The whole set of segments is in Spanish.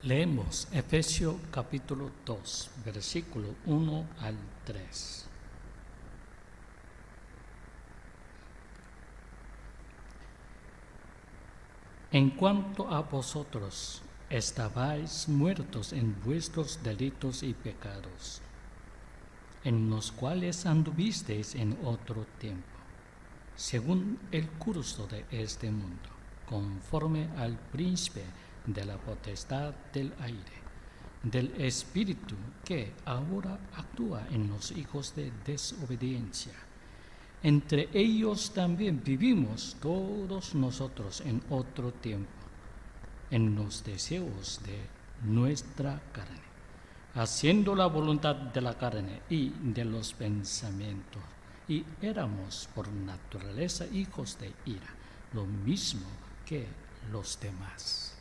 Leemos Efesios capítulo 2, versículo 1 al 3. En cuanto a vosotros, estabais muertos en vuestros delitos y pecados, en los cuales anduvisteis en otro tiempo, según el curso de este mundo, conforme al príncipe de la potestad del aire, del espíritu que ahora actúa en los hijos de desobediencia. Entre ellos también vivimos todos nosotros en otro tiempo, en los deseos de nuestra carne, haciendo la voluntad de la carne y de los pensamientos, y éramos por naturaleza hijos de ira, lo mismo que los demás.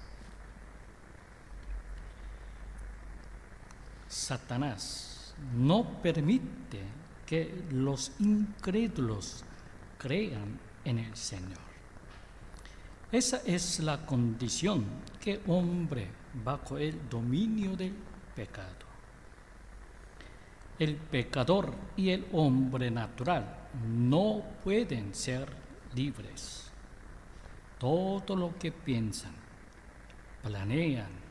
Satanás no permite que los incrédulos crean en el Señor. Esa es la condición que hombre bajo el dominio del pecado. El pecador y el hombre natural no pueden ser libres. Todo lo que piensan, planean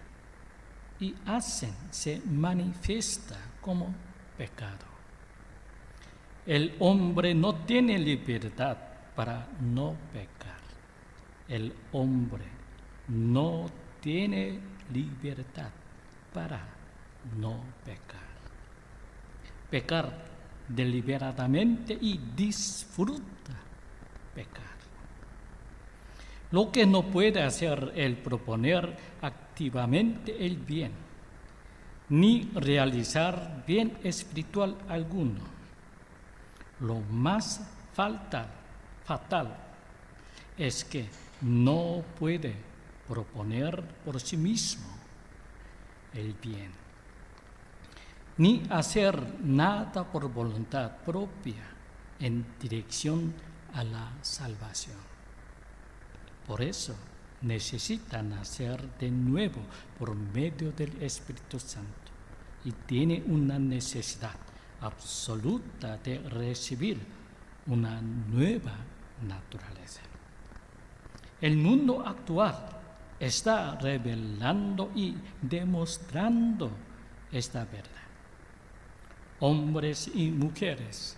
y hacen se manifiesta como pecado. El hombre no tiene libertad para no pecar. El hombre no tiene libertad para no pecar. Pecar deliberadamente y disfruta pecar. Lo que no puede hacer el proponer activamente el bien, ni realizar bien espiritual alguno. Lo más fatal es que no puede proponer por sí mismo el bien, ni hacer nada por voluntad propia en dirección a la salvación. Por eso necesita nacer de nuevo por medio del Espíritu Santo y tiene una necesidad absoluta de recibir una nueva naturaleza. El mundo actual está revelando y demostrando esta verdad. Hombres y mujeres,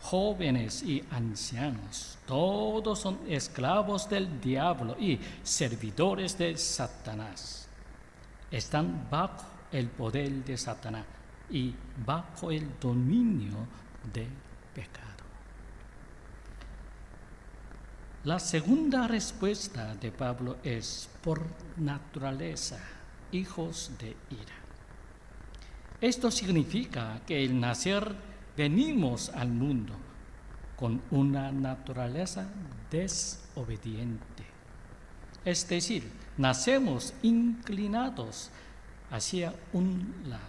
jóvenes y ancianos, todos son esclavos del diablo y servidores de Satanás. Están bajo el poder de Satanás y bajo el dominio del pecado. La segunda respuesta de Pablo es por naturaleza, hijos de ira. Esto significa que al nacer venimos al mundo con una naturaleza desobediente. Es decir, nacemos inclinados hacia un lado.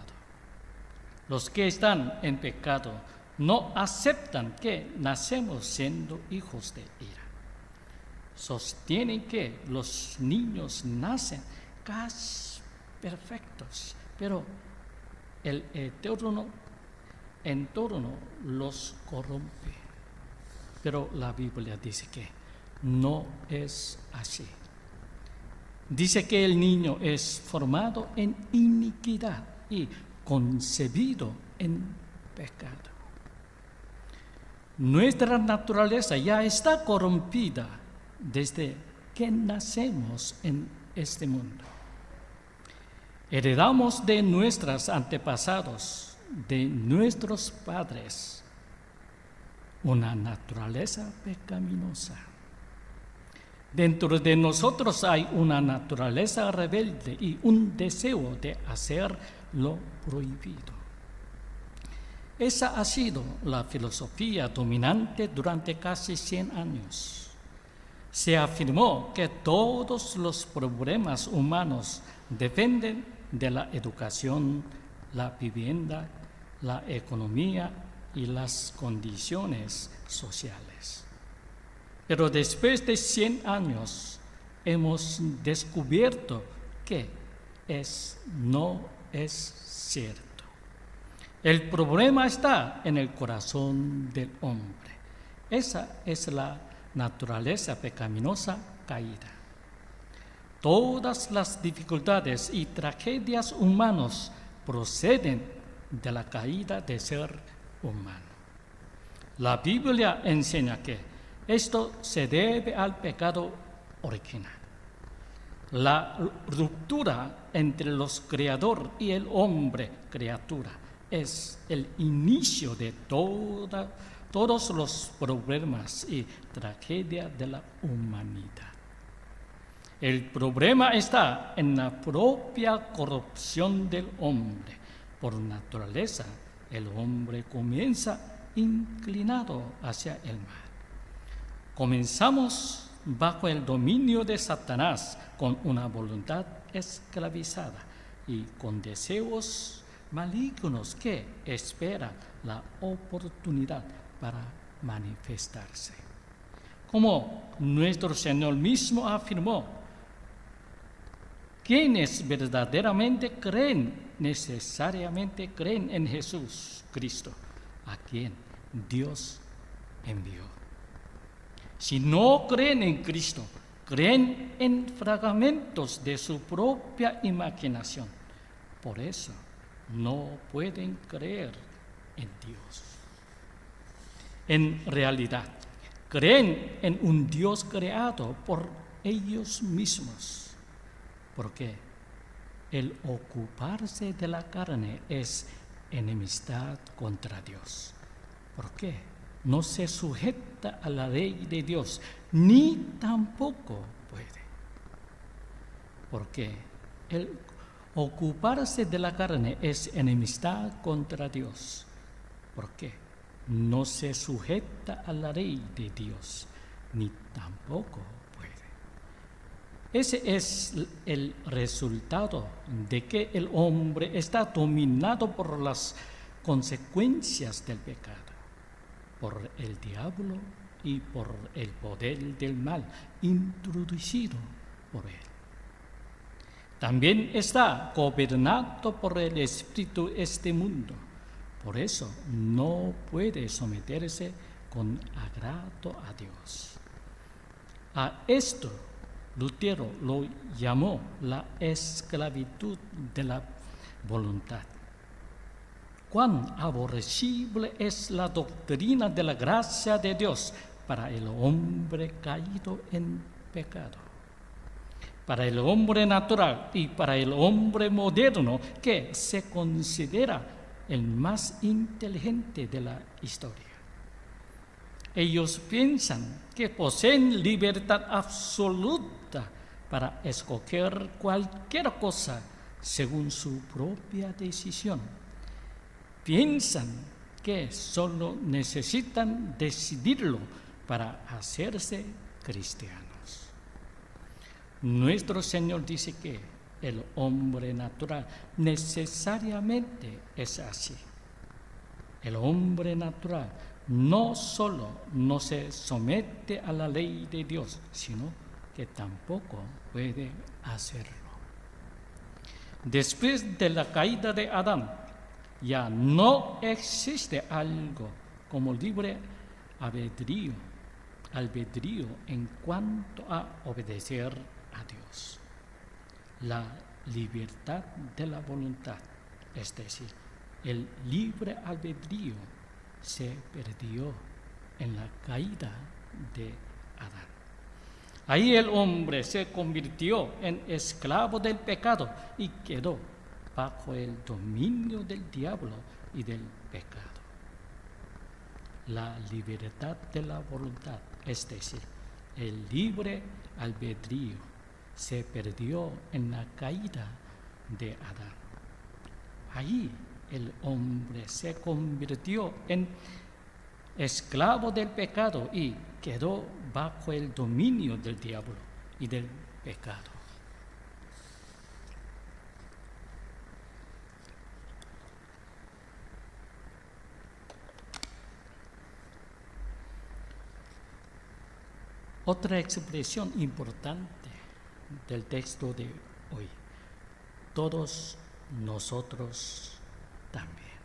Los que están en pecado no aceptan que nacemos siendo hijos de ira. Sostienen que los niños nacen casi perfectos, pero el eterno entorno los corrompe. Pero la Biblia dice que no es así. Dice que el niño es formado en iniquidad y concebido en pecado. Nuestra naturaleza ya está corrompida desde que nacemos en este mundo. Heredamos de nuestros antepasados, de nuestros padres, una naturaleza pecaminosa. Dentro de nosotros hay una naturaleza rebelde y un deseo de hacer lo prohibido. Esa ha sido la filosofía dominante durante casi 100 años. Se afirmó que todos los problemas humanos dependen de la educación, la vivienda, la economía y las condiciones sociales. Pero después de 100 años hemos descubierto que no es cierto. El problema está en el corazón del hombre. Esa es la naturaleza pecaminosa caída. Todas las dificultades y tragedias humanas proceden de la caída del ser humano. La Biblia enseña que esto se debe al pecado original. La ruptura entre los creador y el hombre criatura es el inicio de todos los problemas y tragedias de la humanidad. El problema está en la propia corrupción del hombre. Por naturaleza, el hombre comienza inclinado hacia el mal. Comenzamos bajo el dominio de Satanás con una voluntad esclavizada y con deseos malignos que esperan la oportunidad para manifestarse. Como nuestro Señor mismo afirmó, quienes verdaderamente creen, necesariamente creen en Jesús Cristo, a quien Dios envió. Si no creen en Cristo, creen en fragmentos de su propia imaginación. Por eso no pueden creer en Dios. En realidad, creen en un Dios creado por ellos mismos, porque el ocuparse de la carne es enemistad contra Dios. ¿Por qué? No se sujeta a la ley de Dios, ni tampoco puede. Porque el ocuparse de la carne es enemistad contra Dios. ¿Por qué? No se sujeta a la ley de Dios, ni tampoco puede. Ese es el resultado de que el hombre está dominado por las consecuencias del pecado, por el diablo y por el poder del mal introducido por él. También está gobernado por el espíritu este mundo. Por eso no puede someterse con agrado a Dios. A esto Lutero lo llamó la esclavitud de la voluntad. Cuán aborrecible es la doctrina de la gracia de Dios para el hombre caído en pecado, para el hombre natural y para el hombre moderno que se considera el más inteligente de la historia. Ellos piensan que poseen libertad absoluta para escoger cualquier cosa según su propia decisión. Piensan que solo necesitan decidirlo para hacerse cristianos. Nuestro Señor dice que el hombre natural necesariamente es así. El hombre natural no solo no se somete a la ley de Dios, sino que tampoco puede hacerlo. Después de la caída de Adán, ya no existe algo como libre albedrío en cuanto a obedecer a Dios. La libertad de la voluntad, es decir, el libre albedrío, se perdió en la caída de Adán. Ahí el hombre se convirtió en esclavo del pecado y quedó bajo el dominio del diablo y del pecado. La libertad de la voluntad, es decir, el libre albedrío, se perdió en la caída de Adán. Ahí el hombre se convirtió en esclavo del pecado y quedó bajo el dominio del diablo y del pecado. Otra expresión importante del texto de hoy. todos nosotros también.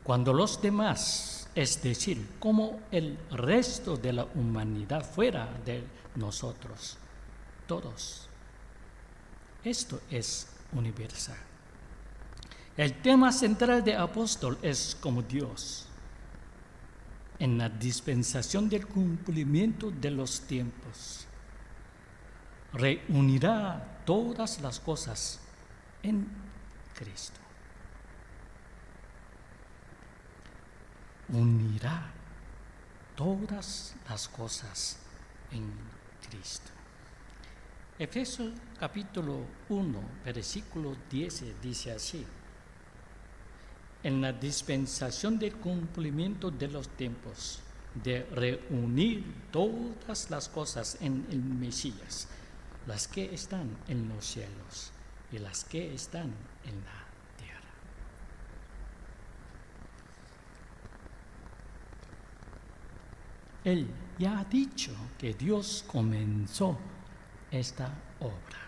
Cuando los demás, es decir, como el resto de la humanidad fuera de nosotros, todos, esto es universal. El tema central del apóstol es como Dios, en la dispensación del cumplimiento de los tiempos, reunirá todas las cosas en Cristo. Unirá todas las cosas en Cristo. Efesios capítulo 1, versículo 10 dice así: en la dispensación del cumplimiento de los tiempos, de reunir todas las cosas en el Mesías, las que están en los cielos y las que están en la tierra. Él ya ha dicho que Dios comenzó esta obra.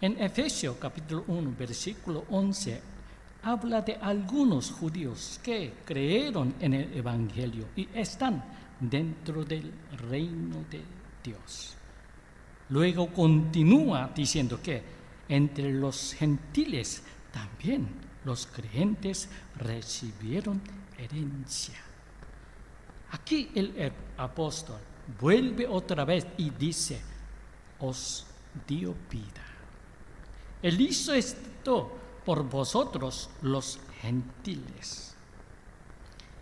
En Efesios capítulo 1, versículo 11, habla de algunos judíos que creyeron en el Evangelio y están dentro del reino de Dios. Luego continúa diciendo que entre los gentiles también los creyentes recibieron herencia. Aquí el apóstol vuelve otra vez y dice: os dio vida. Él hizo esto por vosotros los gentiles.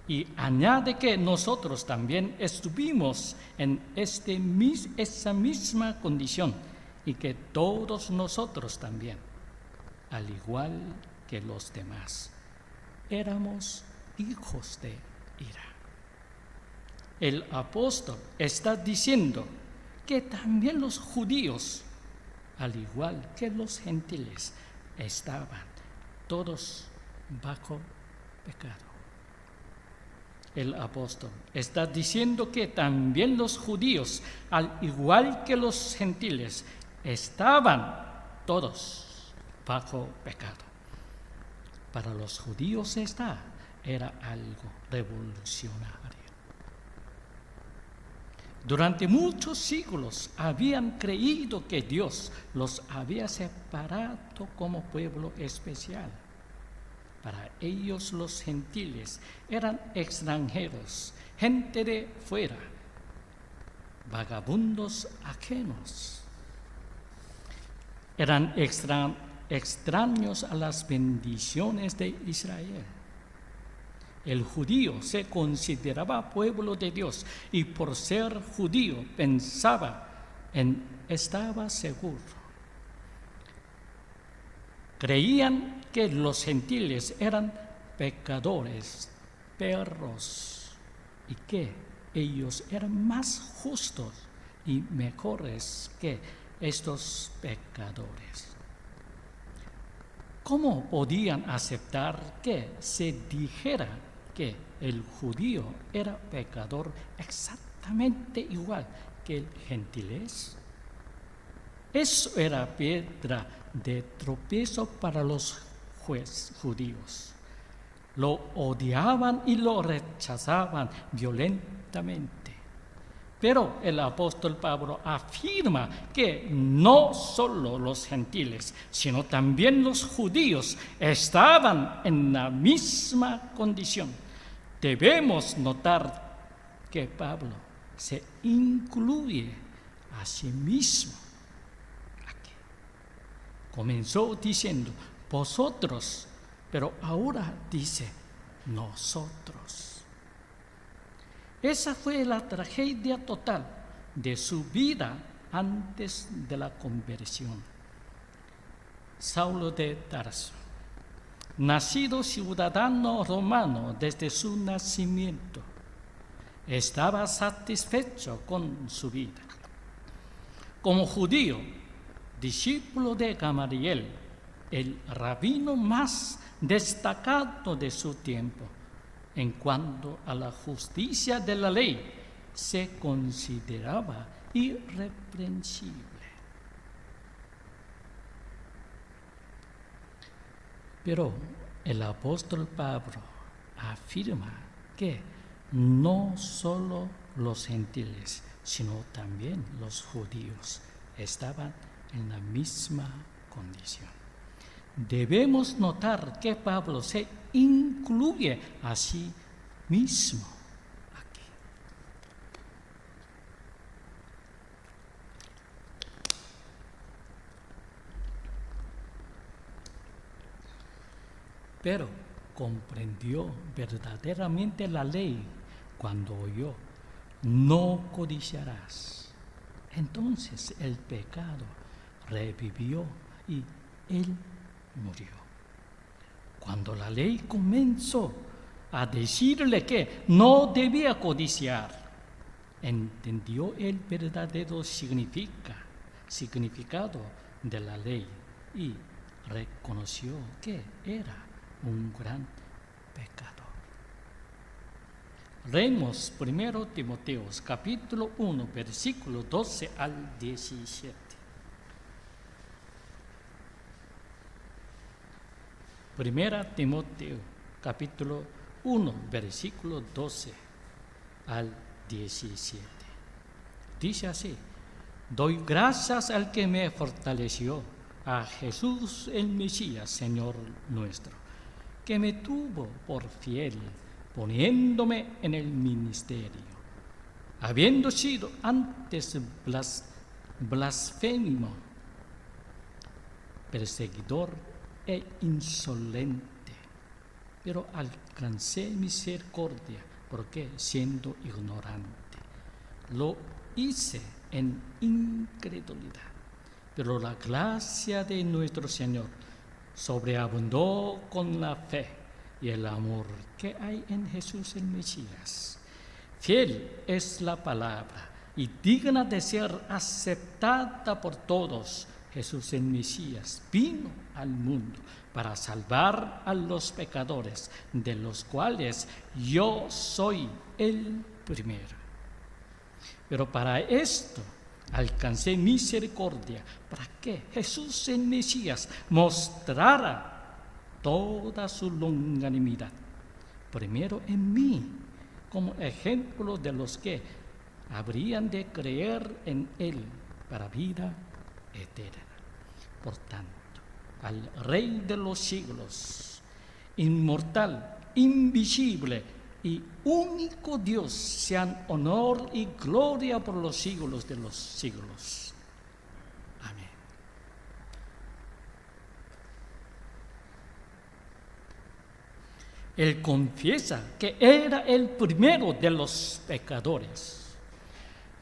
Y añade que nosotros también estuvimos en esa misma condición y que todos nosotros también, al igual que los demás, éramos hijos de ira. El apóstol está diciendo que también los judíos, al igual que los gentiles, estaban todos bajo pecado. El apóstol está diciendo que también los judíos, al igual que los gentiles, estaban todos bajo pecado. Para los judíos era algo revolucionario. Durante muchos siglos habían creído que Dios los había separado como pueblo especial. Para ellos los gentiles eran extranjeros, gente de fuera, vagabundos ajenos. Eran extraños a las bendiciones de Israel. El judío se consideraba pueblo de Dios y por ser judío estaba seguro. Creían que los gentiles eran pecadores, perros, y que ellos eran más justos y mejores que estos pecadores. ¿Cómo podían aceptar que se dijera que el judío era pecador exactamente igual que el gentilés? Eso era piedra de tropiezo para los judíos. Lo odiaban y lo rechazaban violentamente. Pero el apóstol Pablo afirma que no solo los gentiles, sino también los judíos estaban en la misma condición. Debemos notar que Pablo se incluye a sí mismo aquí. Comenzó diciendo vosotros, pero ahora dice nosotros. Esa fue la tragedia total de su vida antes de la conversión. Saulo de Tarso, nacido ciudadano romano desde su nacimiento, estaba satisfecho con su vida. Como judío, discípulo de Gamaliel, el rabino más destacado de su tiempo, en cuanto a la justicia de la ley, se consideraba irreprensible. Pero el apóstol Pablo afirma que no solo los gentiles, sino también los judíos estaban en la misma condición. Debemos notar que Pablo se incluye a sí mismo aquí. Pero comprendió verdaderamente la ley cuando oyó: no codiciarás. Entonces el pecado revivió y él murió. Cuando la ley comenzó a decirle que no debía codiciar, entendió el verdadero significado de la ley y reconoció que era un gran pecado. Leemos 1 Timoteo capítulo 1, versículo 12 al 17. 1 Timoteo capítulo 1, versículo 12 al 17. Dice así: doy gracias al que me fortaleció, a Jesús el Mesías, Señor nuestro, que me tuvo por fiel, poniéndome en el ministerio, habiendo sido antes blasfemo, perseguidor e insolente, pero alcancé misericordia, porque siendo ignorante lo hice en incredulidad. Pero la gracia de nuestro Señor sobreabundó con la fe y el amor que hay en Jesús el Mesías. Fiel es la palabra y digna de ser aceptada por todos. Jesús el Mesías vino al mundo para salvar a los pecadores, de los cuales yo soy el primero. Pero para esto alcancé misericordia, para que Jesús el Mesías mostrara toda su longanimidad, primero en mí, como ejemplo de los que habrían de creer en él para vida eterna. Por tanto, al Rey de los siglos, inmortal, invisible y único Dios, sean honor y gloria por los siglos de los siglos. Amén. Él confiesa que era el primero de los pecadores.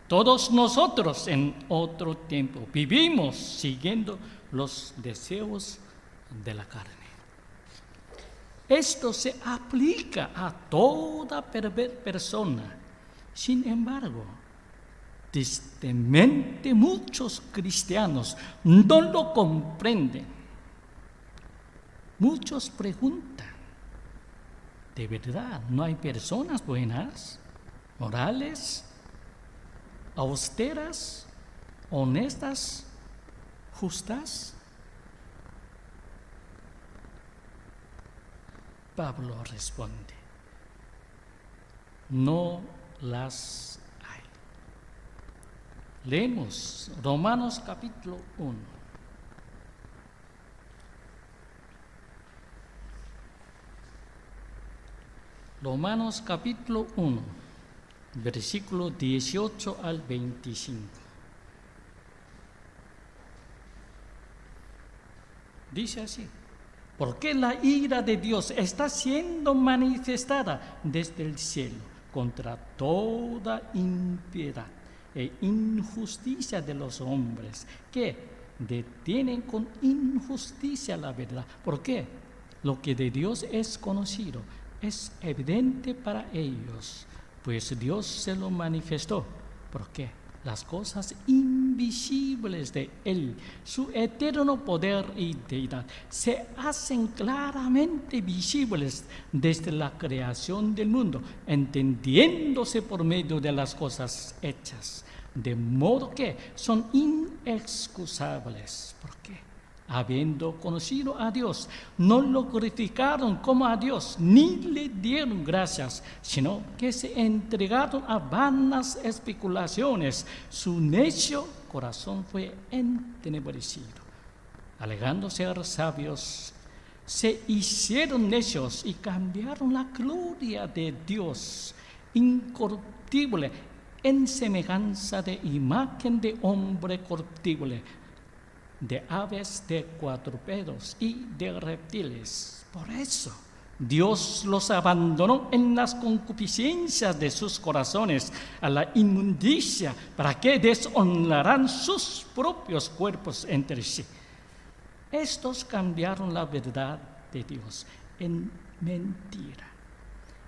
Todos nosotros en otro tiempo vivimos siguiendo los deseos de la carne. Esto se aplica a toda persona. Sin embargo, tristemente muchos cristianos no lo comprenden. Muchos preguntan: ¿de verdad no hay personas buenas, morales, austeras, honestas, justas? Pablo responde: no las hay. Leemos Romanos capítulo 1. Romanos capítulo 1, versículo 18 al 25. Dice así: porque la ira de Dios está siendo manifestada desde el cielo contra toda impiedad e injusticia de los hombres que detienen con injusticia la verdad. Porque lo que de Dios es conocido es evidente para ellos, pues Dios se lo manifestó. ¿Por qué? Las cosas invisibles de Él, su eterno poder y deidad, se hacen claramente visibles desde la creación del mundo, entendiéndose por medio de las cosas hechas, de modo que son inexcusables. ¿Por qué? habiendo conocido a Dios, no lo glorificaron como a Dios, ni le dieron gracias, sino que se entregaron a vanas especulaciones. Su necio corazón fue entenebrecido. Alegando ser sabios, se hicieron necios y cambiaron la gloria de Dios incorruptible en semejanza de imagen de hombre corruptible, de aves, de cuadrúpedos y de reptiles. Por eso Dios los abandonó en las concupiscencias de sus corazones a la inmundicia, para que deshonraran sus propios cuerpos entre sí. Estos cambiaron la verdad de Dios en mentira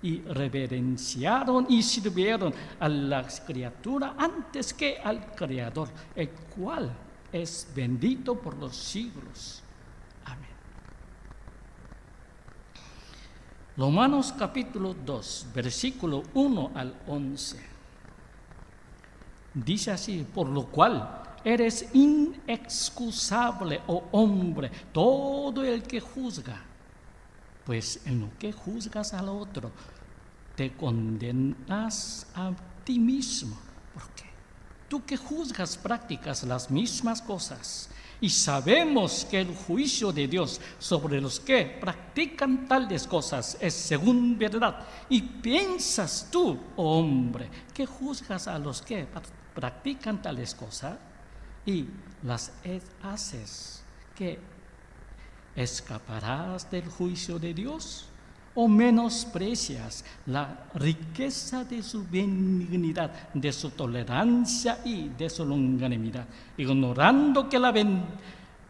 y reverenciaron y sirvieron a la criatura antes que al Creador, el cual es bendito por los siglos. Amén. Romanos capítulo 2, versículo 1 al 11. Dice así: por lo cual eres inexcusable, oh hombre, todo el que juzga, pues en lo que juzgas al otro, te condenas a ti mismo. ¿Por qué? Tú que juzgas practicas las mismas cosas, y sabemos que el juicio de Dios sobre los que practican tales cosas es según verdad. Y piensas tú, oh hombre, que juzgas a los que practican tales cosas y las haces, que escaparás del juicio de Dios, o menosprecias la riqueza de su benignidad, de su tolerancia y de su longanimidad, ignorando que la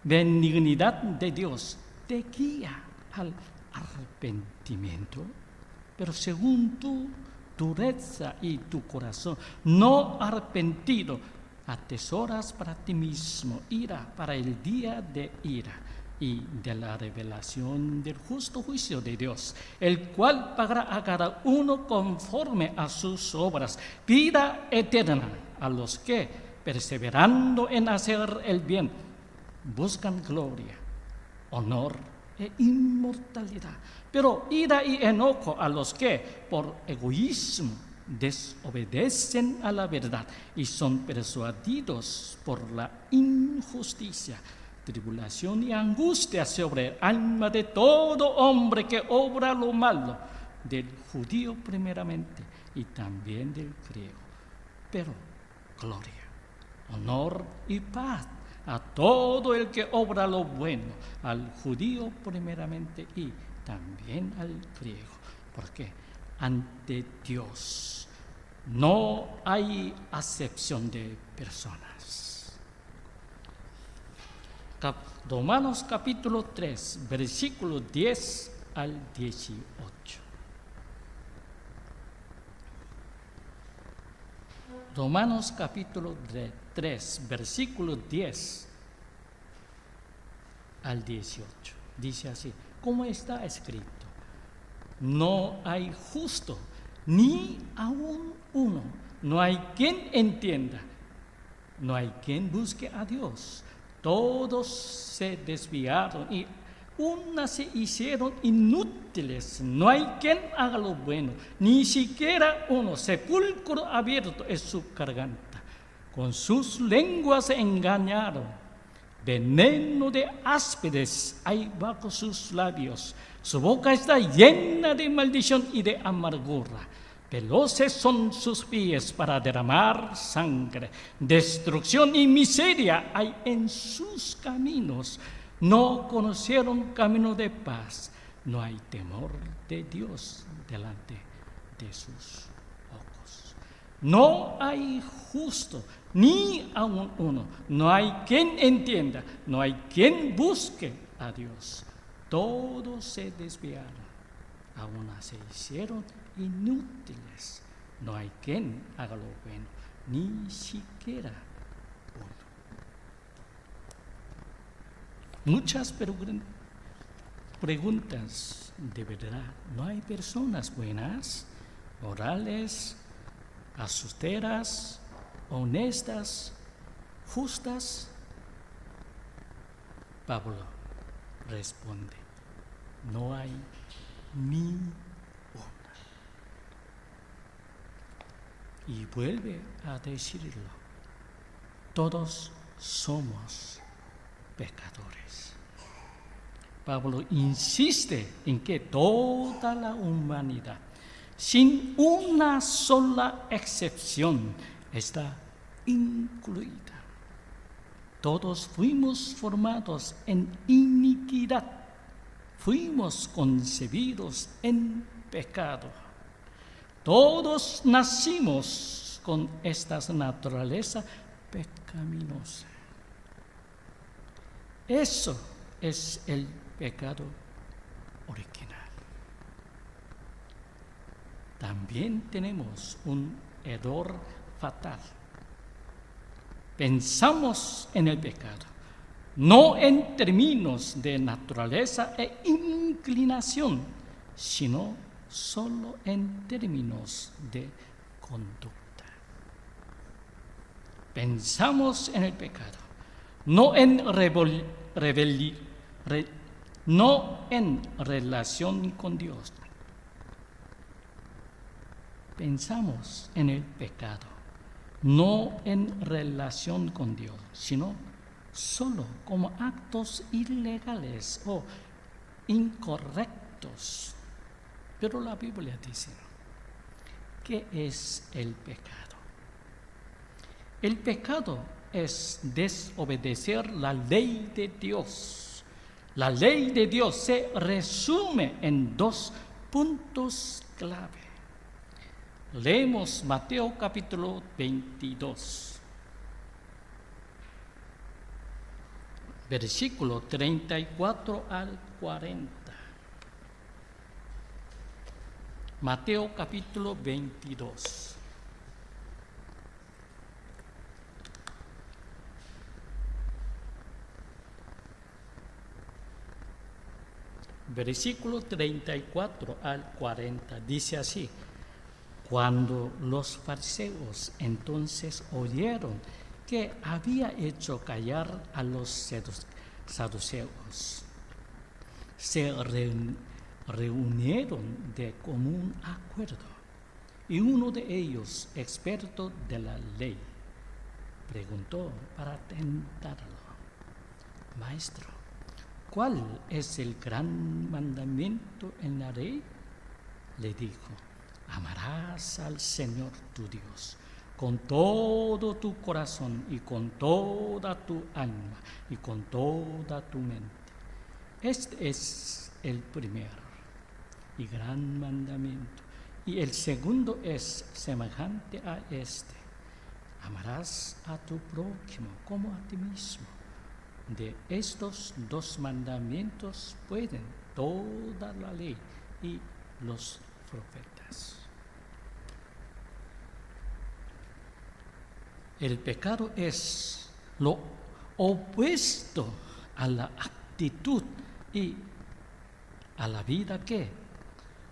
benignidad de Dios te guía al arrepentimiento, pero según tu dureza y tu corazón no arrepentido, atesoras para ti mismo ira para el día de ira y de la revelación del justo juicio de Dios, el cual pagará a cada uno conforme a sus obras. Vida eterna a los que, perseverando en hacer el bien, buscan gloria, honor e inmortalidad. Pero ira y enojo a los que, por egoísmo, desobedecen a la verdad y son persuadidos por la injusticia. Tribulación y angustia sobre el alma de todo hombre que obra lo malo, del judío primeramente y también del griego. Pero gloria, honor y paz a todo el que obra lo bueno, al judío primeramente y también al griego. Porque ante Dios no hay acepción de personas. Romanos capítulo 3, versículo 10 al 18. Romanos capítulo 3, versículo 10 al 18. Dice así, como está escrito: no hay justo, ni aun uno, no hay quien entienda, no hay quien busque a Dios. Todos se desviaron y unas se hicieron inútiles. No hay quien haga lo bueno, ni siquiera uno. Sepulcro abierto es su garganta. Con sus lenguas se engañaron. Veneno de ásperes hay bajo sus labios. Su boca está llena de maldición y de amargura. Veloces son sus pies para derramar sangre. Destrucción y miseria hay en sus caminos. No conocieron camino de paz. No hay temor de Dios delante de sus ojos. No hay justo, ni aun uno. No hay quien entienda. No hay quien busque a Dios. Todos se desviaron. Aún se hicieron inútiles. No hay quien haga lo bueno, ni siquiera uno. Muchas preguntas de verdad. ¿No hay personas buenas, morales, austeras, honestas, justas? Pablo responde, no hay ni una. Y vuelve a decirlo, todos somos pecadores. Pablo insiste en que toda la humanidad, sin una sola excepción, está incluida. Todos fuimos formados en iniquidad, fuimos concebidos en pecado. Todos nacimos con esta naturaleza pecaminosa. Eso es el pecado original. También tenemos un error fatal. Pensamos en el pecado, no en términos de naturaleza e inclinación, sino solo en términos de conducta. Pensamos en el pecado, no en no en relación con Dios. Pensamos en el pecado, no en relación con Dios, sino solo como actos ilegales o incorrectos. Pero la Biblia dice, ¿qué es el pecado? El pecado es desobedecer la ley de Dios. La ley de Dios se resume en 2 puntos clave. Leemos Mateo capítulo 22, versículo 34 al 40. Mateo capítulo 22. Versículo 34 al 40 dice así: Cuando los fariseos entonces oyeron que había hecho callar a los saduceos, se reunieron de común acuerdo, y uno de ellos, experto de la ley, preguntó para tentarlo: Maestro, ¿cuál es el gran mandamiento en la ley? Le dijo: amarás al Señor tu Dios con todo tu corazón y con toda tu alma y con toda tu mente. Este es el primer y gran mandamiento. Y el segundo es semejante a este: amarás a tu prójimo como a ti mismo. De estos 2 mandamientos pueden toda la ley y los profetas. El pecado es lo opuesto a la actitud y a la vida que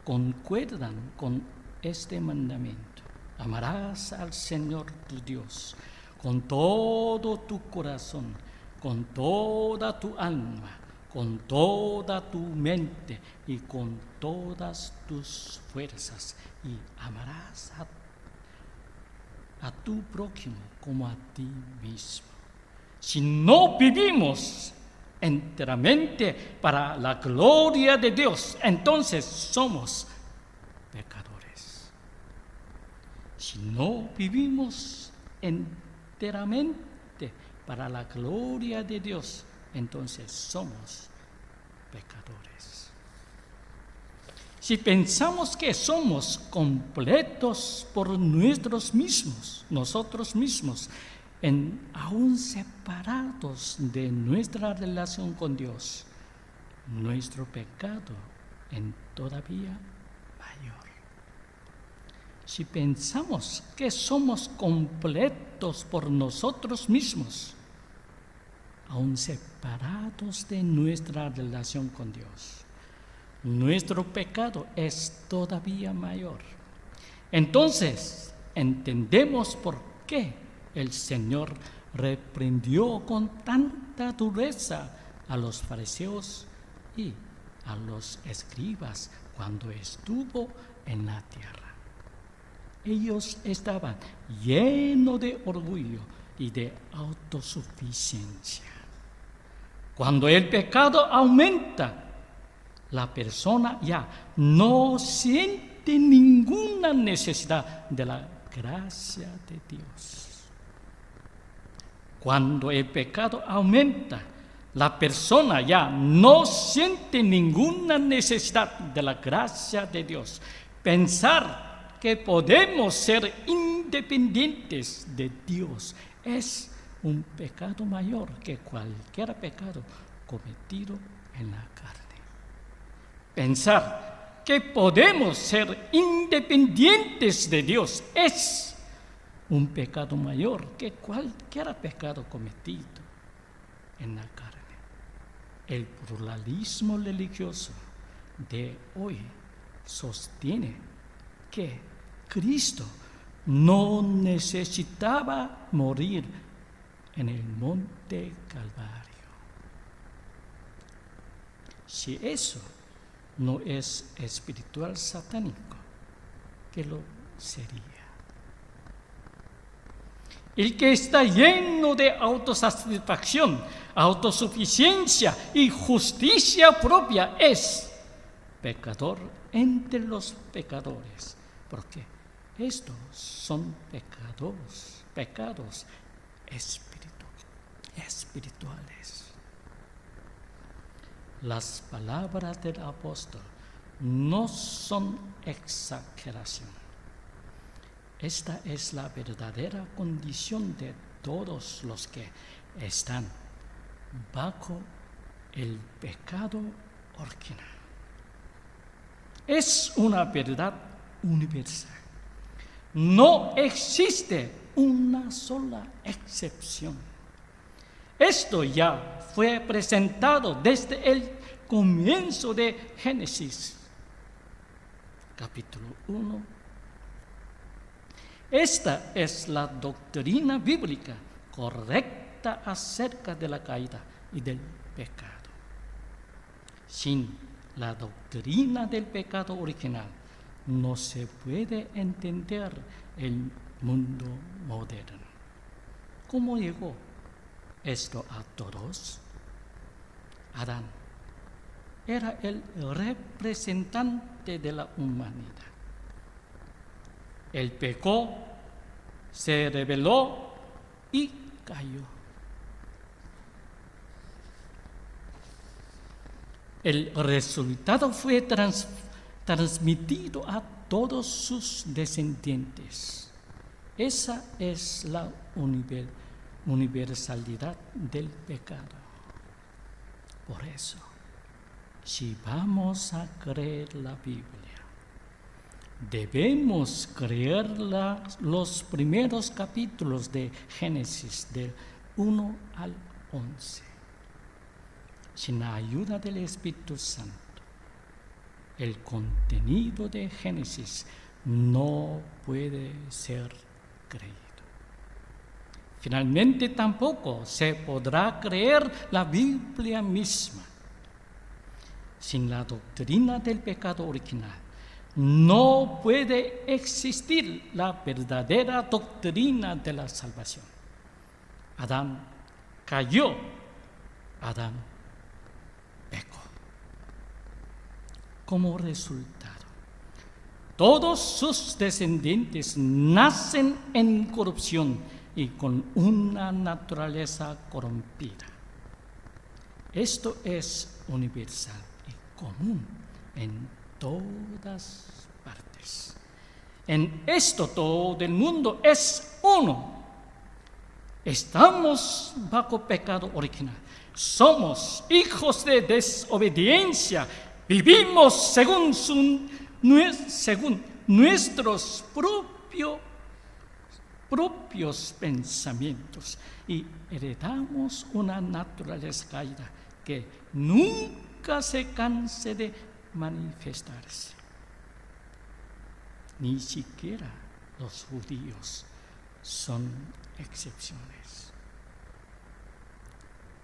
concuerdan con este mandamiento. Amarás al Señor tu Dios con todo tu corazón, con toda tu alma, con toda tu mente y con todas tus fuerzas, y amarás a tu prójimo como a ti mismo. Si no vivimos enteramente para la gloria de Dios, entonces somos pecadores. Si no vivimos enteramente para la gloria de Dios, entonces somos pecadores. Si pensamos que somos completos por nosotros mismos, aún separados de nuestra relación con Dios, nuestro pecado es todavía mayor. Si pensamos que somos completos por nosotros mismos, aún separados de nuestra relación con Dios, nuestro pecado es todavía mayor. Entonces, entendemos por qué el Señor reprendió con tanta dureza a los fariseos y a los escribas cuando estuvo en la tierra. Ellos estaban llenos de orgullo y de autosuficiencia. Cuando el pecado aumenta, la persona ya no siente ninguna necesidad de la gracia de Dios. Cuando el pecado aumenta, la persona ya no siente ninguna necesidad de la gracia de Dios. Pensar que podemos ser independientes de Dios es un pecado mayor que cualquier pecado cometido en la carne. Pensar que podemos ser independientes de Dios es un pecado mayor que cualquier pecado cometido en la carne. El pluralismo religioso de hoy sostiene que Cristo no necesitaba morir en el monte Calvario. Si eso no es espiritual satánico, ¿qué lo sería? El que está lleno de autosatisfacción, autosuficiencia y justicia propia es pecador entre los pecadores, porque estos son pecados espirituales. Las palabras del apóstol no son exageración. Esta es la verdadera condición de todos los que están bajo el pecado original. Es una verdad universal. No existe una sola excepción. Esto ya fue presentado desde el comienzo de Génesis, capítulo 1. Esta es la doctrina bíblica correcta acerca de la caída y del pecado. Sin la doctrina del pecado original, no se puede entender el mundo moderno. ¿Cómo llegó esto a todos? Adán era el representante de la humanidad. Él pecó, se rebeló y cayó. El resultado fue transmitido a todos sus descendientes. Esa es la universalidad del pecado. Por eso, si vamos a creer la Biblia, debemos creer los primeros capítulos de Génesis, del 1 al 11. Sin la ayuda del Espíritu Santo, el contenido de Génesis no puede ser creído. Finalmente, tampoco se podrá creer la Biblia misma. Sin la doctrina del pecado original, no puede existir la verdadera doctrina de la salvación. Adán cayó, Adán pecó. Como resultado, todos sus descendientes nacen en corrupción y con una naturaleza corrompida. Esto es universal y común en todas partes. En esto todo el mundo es uno. Estamos bajo pecado original. Somos hijos de desobediencia. Vivimos según nuestros propios pensamientos y heredamos una naturaleza caída que nunca se canse de manifestarse. Ni siquiera los judíos son excepciones.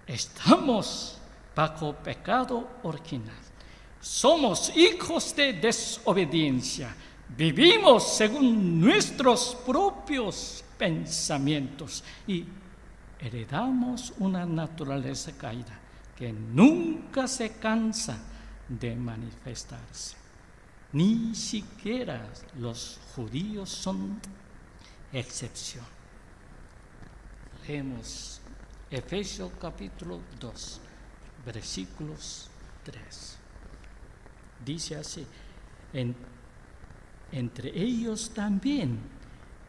Estamos bajo pecado original. Somos hijos de desobediencia. Vivimos según nuestros propios pensamientos y heredamos una naturaleza caída que nunca se cansa de manifestarse. Ni siquiera los judíos son excepción. Leemos Efesios capítulo 2, versículos 3. Dice así: entre ellos también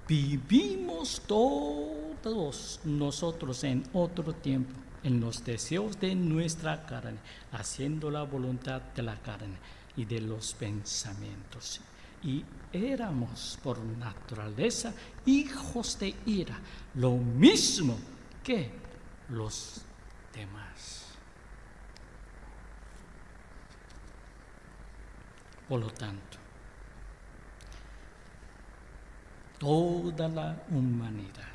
vivimos todos nosotros en otro tiempo, en los deseos de nuestra carne, haciendo la voluntad de la carne y de los pensamientos. Y éramos por naturaleza hijos de ira, lo mismo que los demás. Por lo tanto, toda la humanidad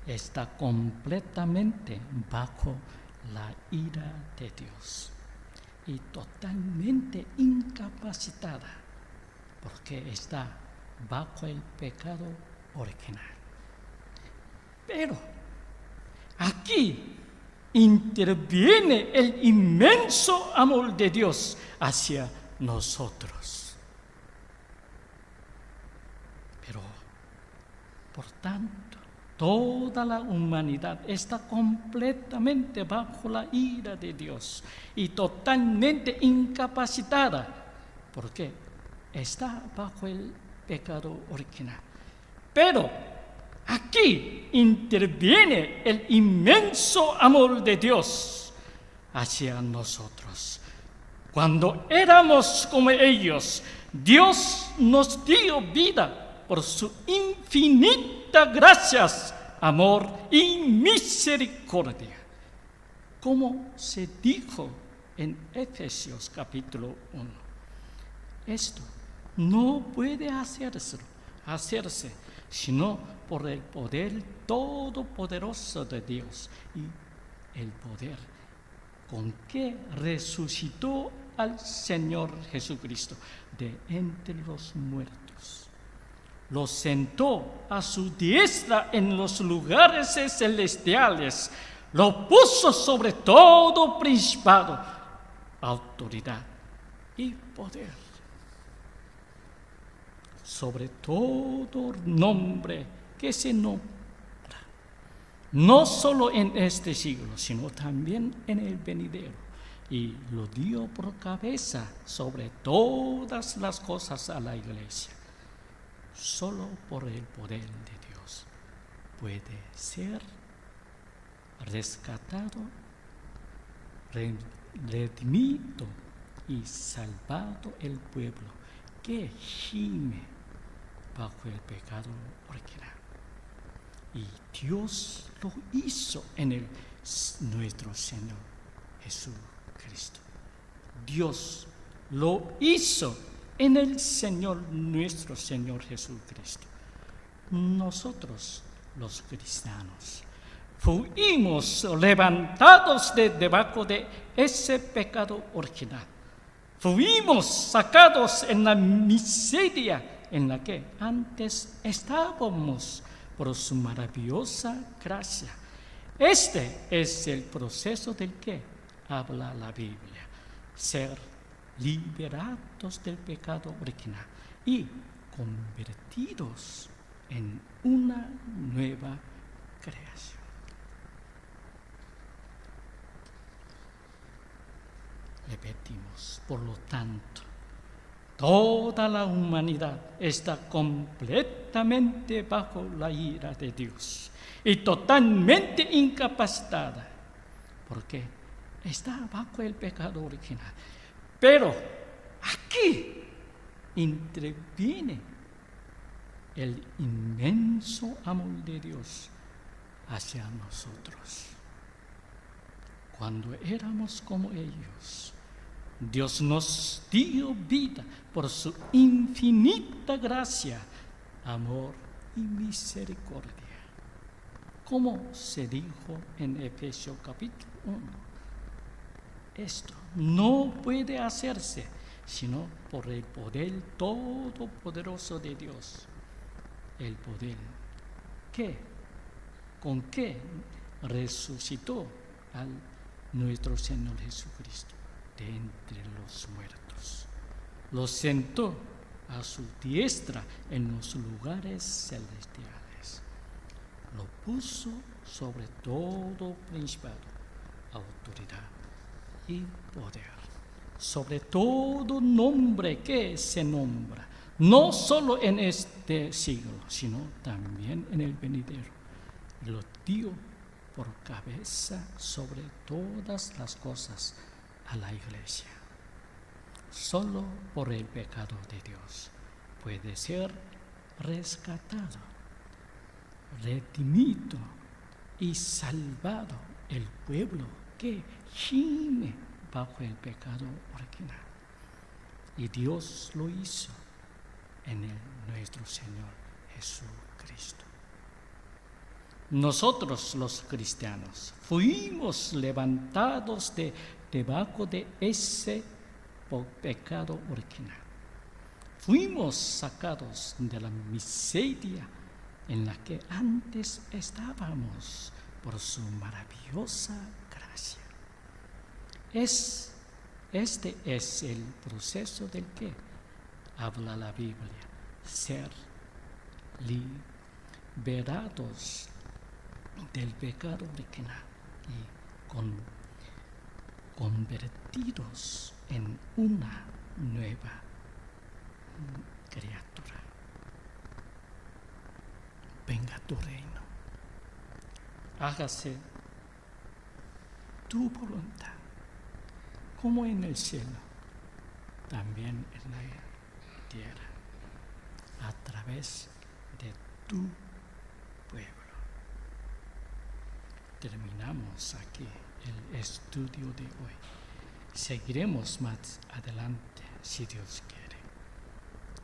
está completamente bajo la ira de Dios y totalmente incapacitada porque está bajo el pecado original. Pero aquí interviene el inmenso amor de Dios hacia nosotros. Pero, por tanto, toda la humanidad está completamente bajo la ira de Dios y totalmente incapacitada porque está bajo el pecado original. Pero aquí interviene el inmenso amor de Dios hacia nosotros. Cuando éramos como ellos, Dios nos dio vida por su infinita gracias, amor y misericordia. Como se dijo en Efesios capítulo 1. Esto no puede hacerse sino por el poder todopoderoso de Dios y el poder con que resucitó al Señor Jesucristo de entre los muertos. Lo sentó a su diestra en los lugares celestiales, lo puso sobre todo principado, autoridad y poder, sobre todo nombre que se nombra, no solo en este siglo, sino también en el venidero, y lo dio por cabeza sobre todas las cosas a la iglesia. Solo por el poder de Dios puede ser rescatado, redimido y salvado el pueblo que gime bajo el pecado original. Y Dios lo hizo en nuestro Señor Jesucristo. Dios lo hizo en el Señor, nuestro Señor Jesucristo. Nosotros, los cristianos, fuimos levantados de debajo de ese pecado original. Fuimos sacados en la miseria en la que antes estábamos por su maravillosa gracia. Este es el proceso del que habla la Biblia: ser liberados del pecado original y convertidos en una nueva creación. Repetimos, por lo tanto, toda la humanidad está completamente bajo la ira de Dios y totalmente incapacitada porque está bajo el pecado original. Pero aquí interviene el inmenso amor de Dios hacia nosotros. Cuando éramos como ellos, Dios nos dio vida por su infinita gracia, amor y misericordia. Como se dijo en Efesios capítulo 1, esto no puede hacerse sino por el poder todopoderoso de Dios. El poder con que resucitó a nuestro Señor Jesucristo de entre los muertos. Lo sentó a su diestra en los lugares celestiales. Lo puso sobre todo principado, autoridad y poder, sobre todo nombre que se nombra, no solo en este siglo, sino también en el venidero. Lo dio por cabeza sobre todas las cosas a la Iglesia. Solo por el pecado de Dios puede ser rescatado, redimido y salvado el pueblo que gime bajo el pecado original. Y Dios lo hizo en nuestro Señor Jesucristo. Nosotros los cristianos fuimos levantados debajo de ese pecado original. Fuimos sacados de la miseria en la que antes estábamos por su maravillosa gracia. Este es el proceso del que habla la Biblia: ser liberados del pecado original y convertidos en una nueva criatura. Venga tu reino, hágase tu voluntad, como en el cielo, también en la tierra, a través de tu pueblo. Terminamos aquí el estudio de hoy. Seguiremos más adelante, si Dios quiere.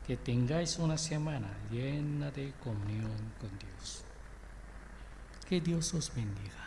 Que tengáis una semana llena de comunión con Dios. Que Dios os bendiga.